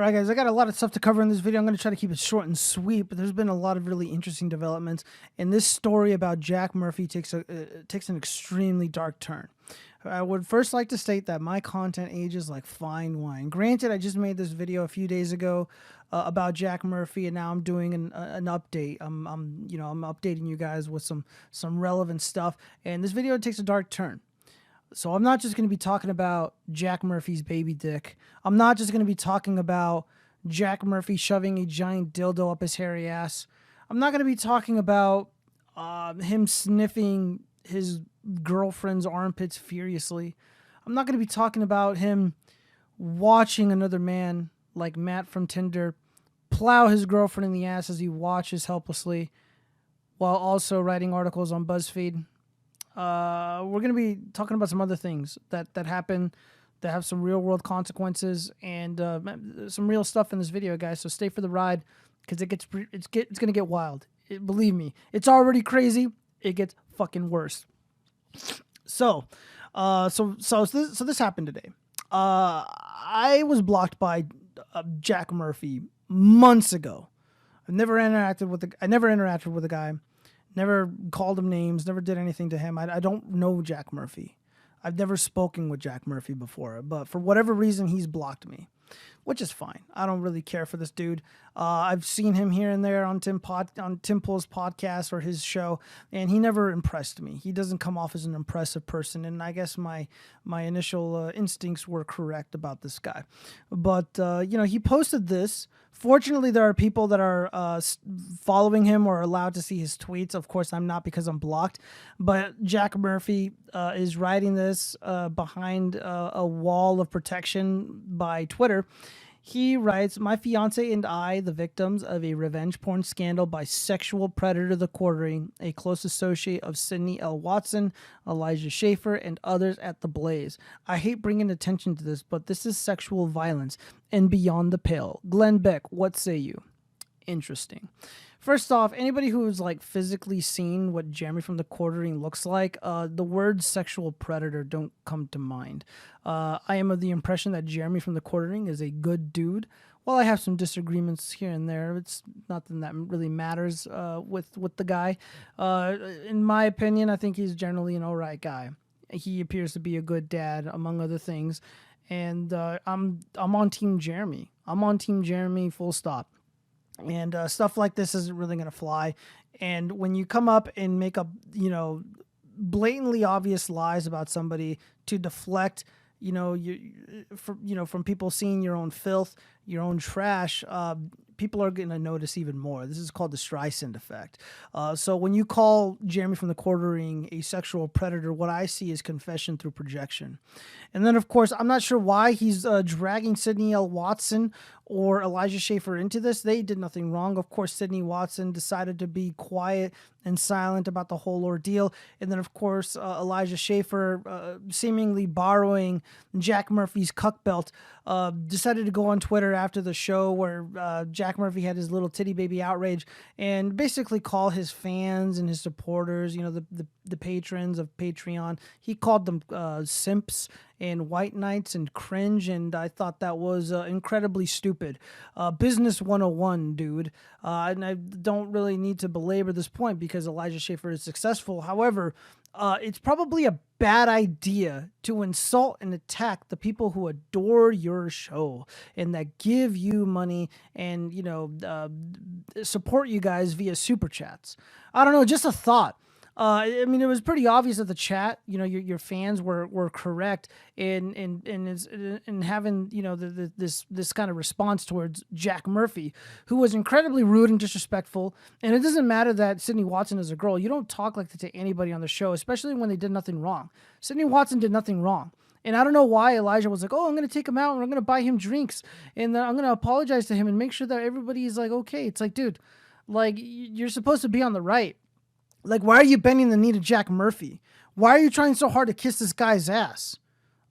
All right, guys, I got a lot of stuff to cover in this video. I'm going to try to keep it short and sweet, but there's been a lot of really interesting developments. And this story about Jack Murphy takes an extremely dark turn. I would first like to state that my content ages like fine wine. Granted, I just made this video a few days ago about Jack Murphy, and now I'm doing an update. I'm updating you guys with some relevant stuff. And this video takes a dark turn. So I'm not just going to be talking about Jack Murphy's baby dick. I'm not just going to be talking about Jack Murphy shoving a giant dildo up his hairy ass. I'm not going to be talking about him sniffing his girlfriend's armpits furiously. I'm not going to be talking about him watching another man like Matt from Tinder plow his girlfriend in the ass as he watches helplessly while also writing articles on BuzzFeed. We're going to be talking about some other things that happen that have some real world consequences and some real stuff in this video, guys. So stay for the ride because it's going to get wild. Believe me, it's already crazy. It gets fucking worse. So this happened today. I was blocked by Jack Murphy months ago. I never interacted with the guy. Never called him names, never did anything to him. I don't know Jack Murphy. I've never spoken with Jack Murphy before, but for whatever reason, he's blocked me, which is fine. I don't really care for this dude. I've seen him here and there on Tim Pool's podcast or his show, and he never impressed me. He doesn't come off as an impressive person, and I guess my initial instincts were correct about this guy. But he posted this. Fortunately, there are people that are following him or allowed to see his tweets. Of course, I'm not because I'm blocked. But Jack Murphy is writing this behind a wall of protection by Twitter. He writes, "My fiance and I, the victims of a revenge porn scandal by sexual predator The Quartering, a close associate of Sydney L. Watson, Elijah Schaefer, and others at The Blaze. I hate bringing attention to this, but this is sexual violence and beyond the pale. Glenn Beck, what say you?" Interesting. First off, anybody who's like physically seen what Jeremy from The Quartering looks like, the word sexual predator don't come to mind. I am of the impression that Jeremy from The Quartering is a good dude. While I have some disagreements here and there, it's nothing that really matters with the guy. In my opinion, I think he's generally an alright guy. He appears to be a good dad, among other things. And I'm on Team Jeremy. I'm on Team Jeremy, full stop. And stuff like this isn't really going to fly. And when you come up and make up, blatantly obvious lies about somebody to deflect, from people seeing your own filth, your own trash, people are going to notice even more. This is called the Streisand effect. So when you call Jeremy from The Quartering a sexual predator, what I see is confession through projection. And then, of course, I'm not sure why he's dragging Sydney L. Watson or Elijah Schaefer into this. They did nothing wrong. Of course, Sydney Watson decided to be quiet and silent about the whole ordeal. And then, of course, Elijah Schaefer, seemingly borrowing Jack Murphy's cuck belt, decided to go on Twitter after the show where Jack Murphy had his little titty baby outrage and basically call his fans and his supporters, the patrons of Patreon, he called them simps and white knights and cringe, and I thought that was incredibly stupid. Business 101, dude. And I don't really need to belabor this point because Elijah Schaefer is successful. However, it's probably a bad idea to insult and attack the people who adore your show and that give you money and, support you guys via super chats. I don't know, just a thought. It was pretty obvious that the chat, your fans were correct in having, this kind of response towards Jack Murphy, who was incredibly rude and disrespectful. And it doesn't matter that Sydney Watson is a girl. You don't talk like that to anybody on the show, especially when they did nothing wrong. Sydney Watson did nothing wrong. And I don't know why Elijah was like, oh, I'm going to take him out and I'm going to buy him drinks and I'm going to apologize to him and make sure that everybody is like, okay. It's like, dude, like you're supposed to be on the right. Like, why are you bending the knee to Jack Murphy? Why are you trying so hard to kiss this guy's ass?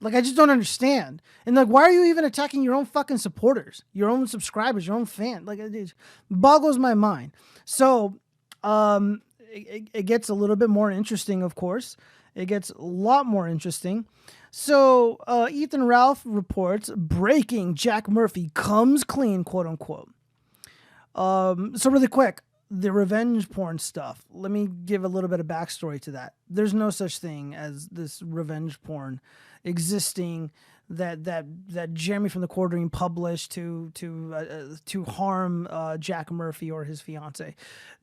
Like, I just don't understand. And, like, why are you even attacking your own fucking supporters, your own subscribers, your own fan? Like, it boggles my mind. So, it gets a little bit more interesting, of course. It gets a lot more interesting. So Ethan Ralph reports, breaking, Jack Murphy comes clean, quote unquote. So really quick, the revenge porn stuff. Let me give a little bit of backstory to that. There's no such thing as this revenge porn existing that Jeremy from the Quartering published to harm Jack Murphy or his fiance.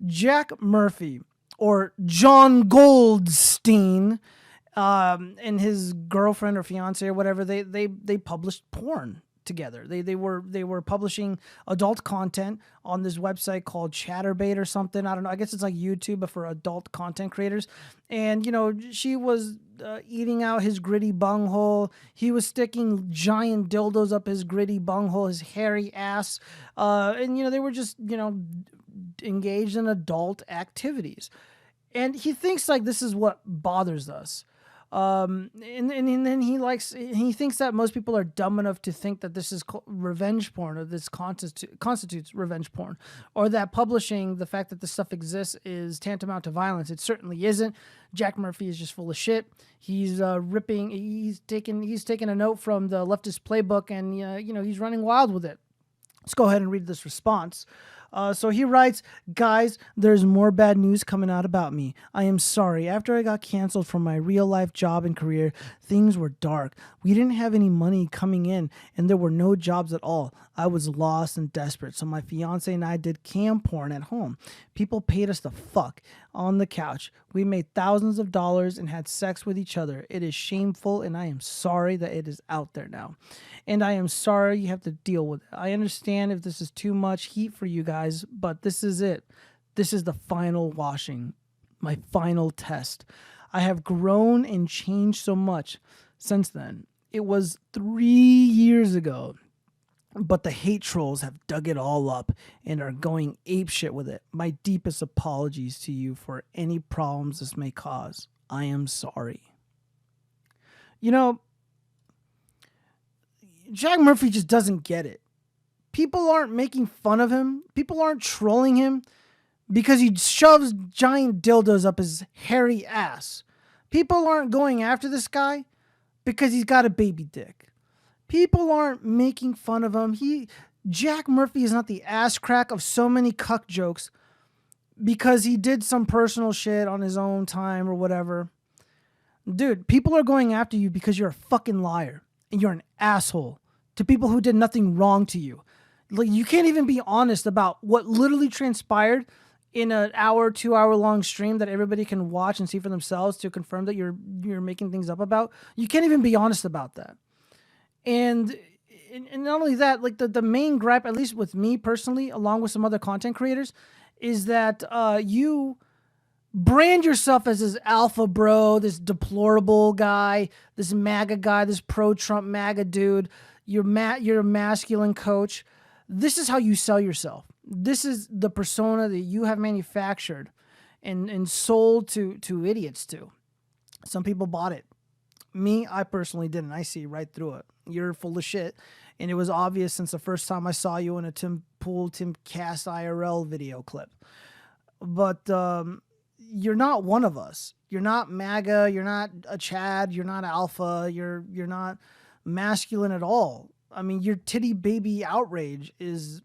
Jack Murphy, or John Goldstein, and his girlfriend or fiance or whatever, they published porn together. They were publishing adult content on this website called Chatterbait or something. I don't know. I guess it's like YouTube, but for adult content creators. And she was eating out his gritty bunghole. He was sticking giant dildos up his gritty bunghole, his hairy ass. And they were just engaged in adult activities. And he thinks like this is what bothers us. And then he thinks that most people are dumb enough to think that this is revenge porn, or this constitutes revenge porn, or that publishing the fact that this stuff exists is tantamount to violence. It certainly isn't. Jack Murphy is just full of shit. He's he's taking a note from the leftist playbook, and he's running wild with it. Let's go ahead and read this response. So he writes, guys, there's more bad news coming out about me. I am sorry. After I got canceled from my real life job and career, things were dark. We didn't have any money coming in, and there were no jobs at all. I was lost and desperate, so my fiance and I did cam porn at home. People paid us to fuck on the couch. We made thousands of dollars and had sex with each other. It is shameful, and I am sorry that it is out there now. And I am sorry you have to deal with it. I understand if this is too much heat for you guys, but this is it. This is the final washing, my final test. I have grown and changed so much since then. It was 3 years ago, but the hate trolls have dug it all up and are going apeshit with it. My deepest apologies to you for any problems this may cause. I am sorry. Jack Murphy just doesn't get it. People aren't making fun of him. People aren't trolling him because he shoves giant dildos up his hairy ass. People aren't going after this guy because he's got a baby dick. People aren't making fun of him. Jack Murphy is not the ass crack of so many cuck jokes because he did some personal shit on his own time or whatever. Dude, people are going after you because you're a fucking liar and you're an asshole to people who did nothing wrong to you. Like, you can't even be honest about what literally transpired in an hour, 2 hour long stream that everybody can watch and see for themselves to confirm that you're making things up about. You can't even be honest about that. And not only that, like the main gripe, at least with me personally, along with some other content creators, is that you brand yourself as this alpha bro, this deplorable guy, this MAGA guy, this pro-Trump MAGA dude. You're a masculine coach. This is how you sell yourself. This is the persona that you have manufactured and sold to idiots to. Some people bought it. Me, I personally didn't. I see right through it. You're full of shit. And it was obvious since the first time I saw you in a Tim Cast IRL video clip. But you're not one of us. You're not MAGA. You're not a Chad. You're not alpha. You're not masculine at all. I mean, your titty baby outrage is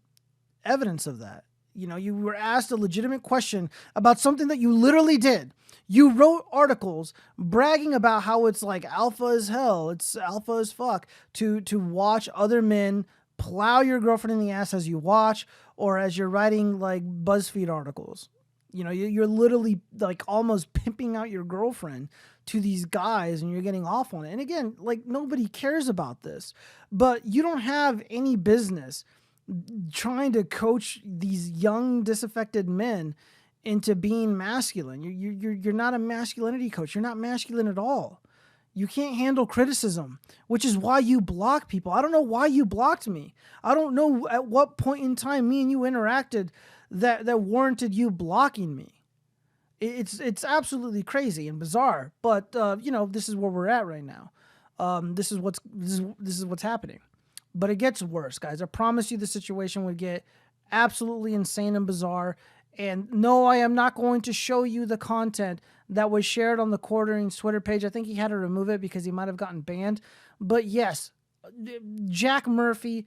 evidence of that. You were asked a legitimate question about something that you literally did. You wrote articles bragging about how it's like alpha as hell, it's alpha as fuck to watch other men plow your girlfriend in the ass as you watch, or as you're writing like BuzzFeed articles. You're literally like almost pimping out your girlfriend to these guys and you're getting off on it. And again, like, nobody cares about this, but you don't have any business trying to coach these young disaffected men into being masculine. You're not a masculinity coach. You're not masculine at all. You can't handle criticism, which is why you block people. I don't know why you blocked me. I don't know at what point in time me and you interacted that warranted you blocking me. It's absolutely crazy and bizarre, but this is where we're at right now. This is what's happening. But it gets worse, guys. I promise you the situation would get absolutely insane and bizarre. And no, I am not going to show you the content that was shared on the Quartering's Twitter page. I think he had to remove it because he might have gotten banned. But yes, Jack Murphy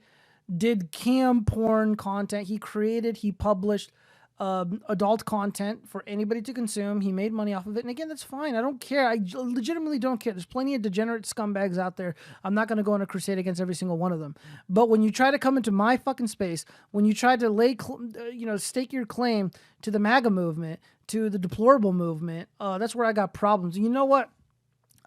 did cam porn content. He created, he published adult content for anybody to consume. He made money off of it. And again, that's fine. I don't care. I legitimately don't care. There's plenty of degenerate scumbags out there. I'm not going to go on a crusade against every single one of them. But when you try to come into my fucking space, when you try to lay, stake your claim to the MAGA movement, to the deplorable movement, that's where I got problems. And you know what?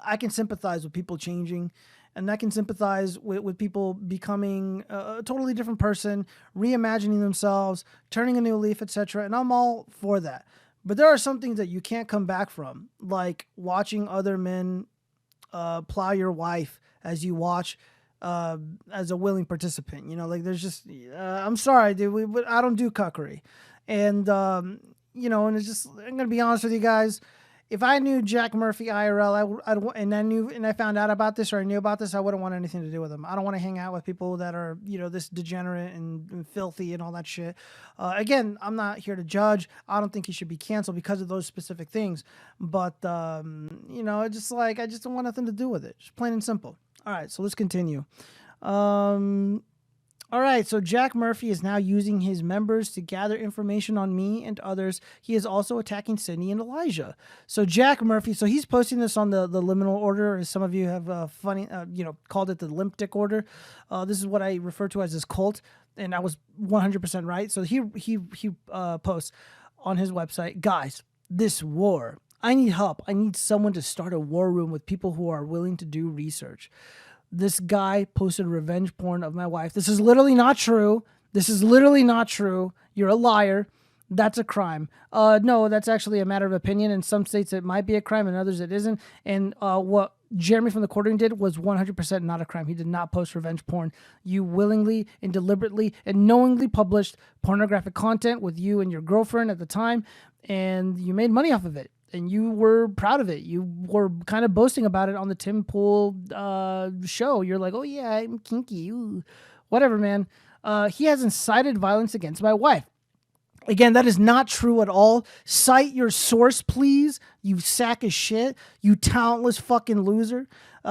I can sympathize with people changing. And I can sympathize with people becoming a totally different person, reimagining themselves, turning a new leaf, etc. And I'm all for that. But there are some things that you can't come back from, like watching other men plow your wife as you watch as a willing participant. There's just, I'm sorry, dude, but I don't do cuckery. And, and it's just, I'm going to be honest with you guys. If I knew Jack Murphy IRL, and I found out about this or I knew about this, I wouldn't want anything to do with him. I don't want to hang out with people that are, this degenerate and filthy and all that shit. Again, I'm not here to judge. I don't think he should be canceled because of those specific things. But, I just don't want nothing to do with it. Just plain and simple. All right, so let's continue. All right, so Jack Murphy is now using his members to gather information on me and others. He is also attacking Sydney and Elijah. So Jack Murphy, so he's posting this on the Liminal Order, as some of you have called it the limp dick order. This is what I refer to as his cult, and I was 100% right. So he posts on his website, guys, this war, I need help. I need someone to start a war room with people who are willing to do research. This guy posted revenge porn of my wife. This is literally not true. You're a liar. That's a crime. No, that's actually a matter of opinion. In some states, it might be a crime. In others, it isn't. And what Jeremy from the Quartering did was 100% not a crime. He did not post revenge porn. You willingly and deliberately and knowingly published pornographic content with you and your girlfriend at the time, and you made money off of it. And you were proud of it. You were kind of boasting about it on the Tim Pool show. You're like, oh yeah, I'm kinky. Ooh. Whatever, man. He has incited violence against my wife. Again, that is not true at all. Cite your source, please, you sack of shit, you talentless fucking loser.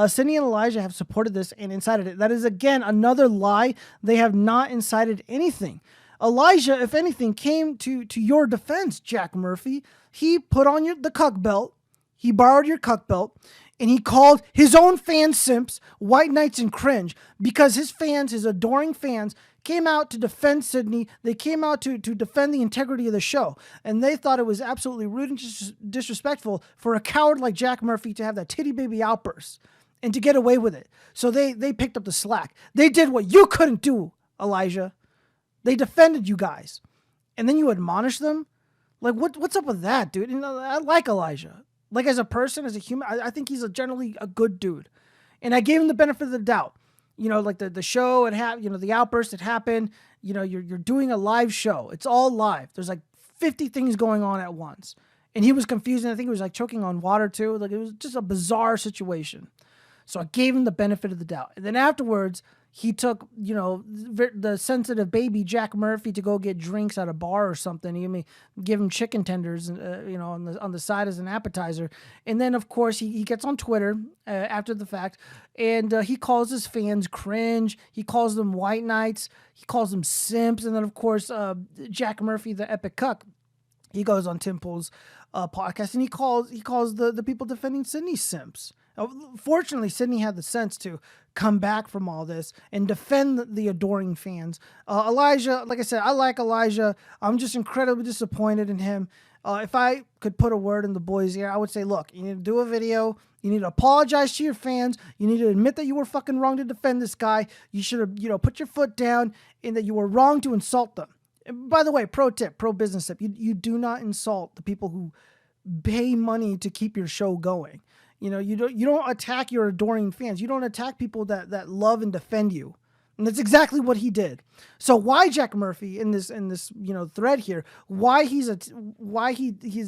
Sydney and Elijah have supported this and incited it. That is, again, another lie. They have not incited anything. Elijah, if anything, came to your defense, Jack Murphy. He put on the cuck belt. He borrowed your cuck belt. And he called his own fan simps white knights and cringe because his fans, his adoring fans, came out to defend Sydney. They came out to defend the integrity of the show. And they thought it was absolutely rude and disrespectful for a coward like Jack Murphy to have that titty baby outburst and to get away with it. So they picked up the slack. They did what you couldn't do, Elijah. They defended you guys. And then you admonish them? Like, what's up with that, dude? I like Elijah. Like, as a person, as a human, I think he's generally a good dude. And I gave him the benefit of the doubt. Like the show, the outburst, it happened. You're doing a live show. It's all live. There's like 50 things going on at once. And he was confused, and I think he was like choking on water too. Like, it was just a bizarre situation. So I gave him the benefit of the doubt. And then afterwards, he took, the sensitive baby Jack Murphy to go get drinks at a bar or something. He give him chicken tenders, on the side as an appetizer. And then, of course, he gets on Twitter after the fact, and he calls his fans cringe. He calls them white knights. He calls them simps. And then, of course, Jack Murphy, the epic cuck, he goes on Tim Pool's podcast, and he calls the people defending Sydney simps. Fortunately, Sydney had the sense to come back from all this and defend the adoring fans. Elijah, like I said, I like Elijah. I'm just incredibly disappointed in him. If I could put a word in the boys' ear, I would say, look, you need to do a video. You need to apologize to your fans. You need to admit that you were fucking wrong to defend this guy. You should have, put your foot down and that you were wrong to insult them. And by the way, pro tip, pro business tip, you do not insult the people who pay money to keep your show going. You don't attack your adoring fans. You don't attack people that love and defend you. And that's exactly what he did. So why Jack Murphy in this thread here, why he's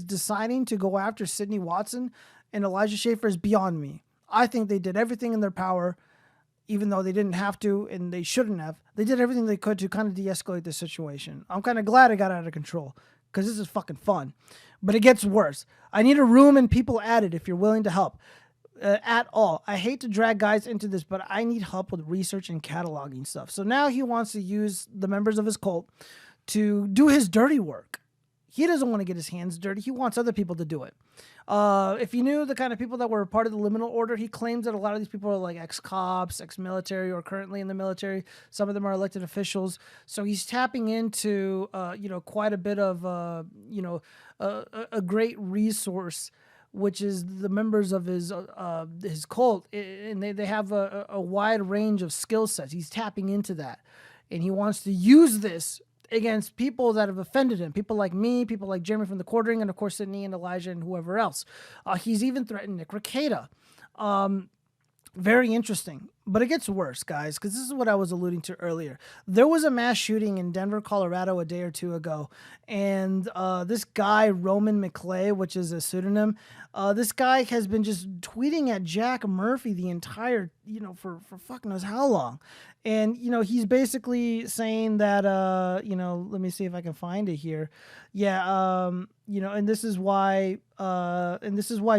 deciding to go after Sydney Watson and Elijah Schaefer is beyond me. I think they did everything in their power, even though they didn't have to and they shouldn't have. They did everything they could to kind of de-escalate the situation. I'm kind of glad it got out of control because this is fucking fun. But it gets worse. I need a room and people added if you're willing to help. At all. I hate to drag guys into this, but I need help with research and cataloging stuff. So now he wants to use the members of his cult to do his dirty work. He doesn't want to get his hands dirty. He wants other people to do it. If you knew the kind of people that were part of the Liminal Order, he claims that a lot of these people are like ex-cops, ex-military, or currently in the military. Some of them are elected officials. So he's tapping into, quite a bit of, a great resource, which is the members of his cult, and they have a wide range of skill sets. He's tapping into that, and he wants to use this against people that have offended him, people like me, people like Jeremy from the Quartering, and of course Sydney and Elijah and whoever else. He's even threatened Nick Rekieta. Very interesting. But it gets worse, guys, because this is what I was alluding to earlier. There was a mass shooting in Denver, Colorado a day or two ago, and this guy, Roman McClay, which is a pseudonym, this guy has been just tweeting at Jack Murphy the entire, for fuck knows how long. And, he's basically saying that, let me see if I can find it here. Yeah, and this is why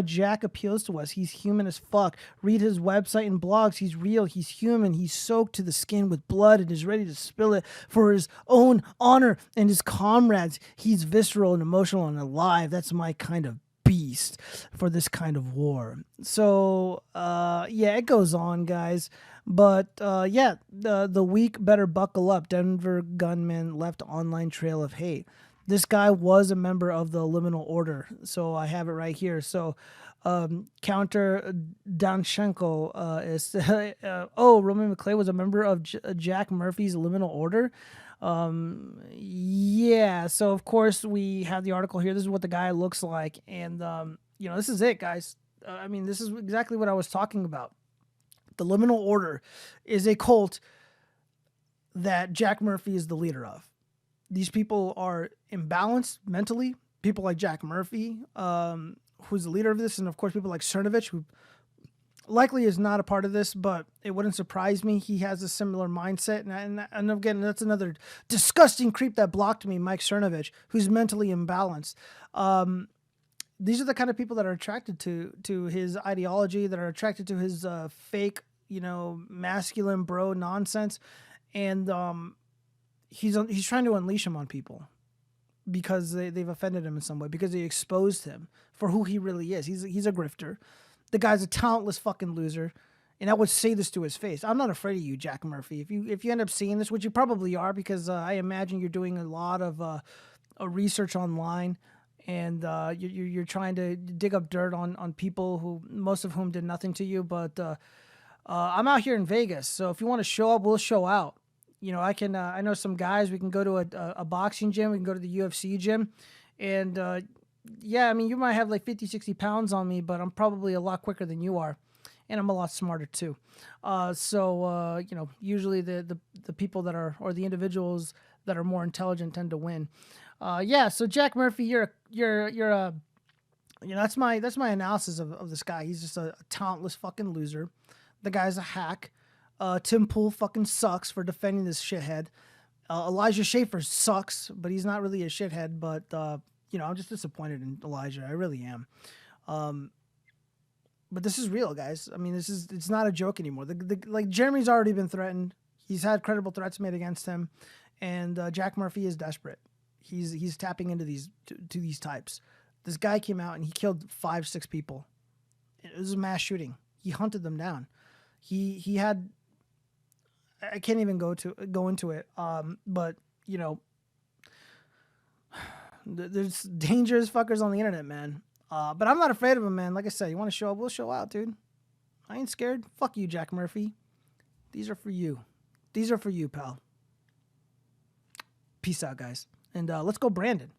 Jack appeals to us. He's human as fuck. Read his website and blogs. He's real. He's human. He's soaked to the skin with blood and is ready to spill it for his own honor and his comrades. He's visceral and emotional and alive. That's my kind of beast for this kind of war. So, it goes on, guys. But, the weak better buckle up. Denver gunman left online trail of hate. This guy was a member of the Liminal Order, so I have it right here. So, Counter Danchenko is, Roman McClay was a member of Jack Murphy's Liminal Order. So of course we have the article here. This is what the guy looks like, and this is it, guys. This is exactly what I was talking about. The Liminal Order is a cult that Jack Murphy is the leader of. These people are imbalanced mentally. People like Jack Murphy, who's the leader of this, and of course people like Cernovich, who likely is not a part of this, but it wouldn't surprise me. He has a similar mindset, and again, that's another disgusting creep that blocked me, Mike Cernovich, who's mentally imbalanced. These are the kind of people that are attracted to his ideology, that are attracted to his fake, masculine bro nonsense, and he's trying to unleash him on people because they've offended him in some way, because they exposed him for who he really is. He's a grifter. The guy's a talentless fucking loser, and I would say this to his face. I'm not afraid of you, Jack Murphy. If you end up seeing this, which you probably are, because I imagine you're doing a lot of research online, and you're trying to dig up dirt on people who, most of whom did nothing to you. But I'm out here in Vegas, so if you want to show up, we'll show out. I can. I know some guys. We can go to a boxing gym. We can go to the UFC gym, and you might have like 50, 60 pounds on me, but I'm probably a lot quicker than you are, and I'm a lot smarter too. Usually the people that are, or the individuals that are more intelligent tend to win. So Jack Murphy, you're that's my analysis of this guy. He's just a talentless fucking loser. The guy's a hack. Tim Pool fucking sucks for defending this shithead. Elijah Schaefer sucks, but he's not really a shithead. But I'm just disappointed in Elijah. I really am. But this is real, guys. It's not a joke anymore. Like Jeremy's already been threatened. He's had credible threats made against him, and Jack Murphy is desperate. He's tapping into these types. This guy came out and he killed 5-6 people. It was a mass shooting. He hunted them down. He had. I can't even go into it. But there's dangerous fuckers on the internet, man. But I'm not afraid of them, man. Like I said, you want to show up, we'll show out, dude. I ain't scared. Fuck you, Jack Murphy. These are for you. These are for you, pal. Peace out, guys. And let's go, Brandon.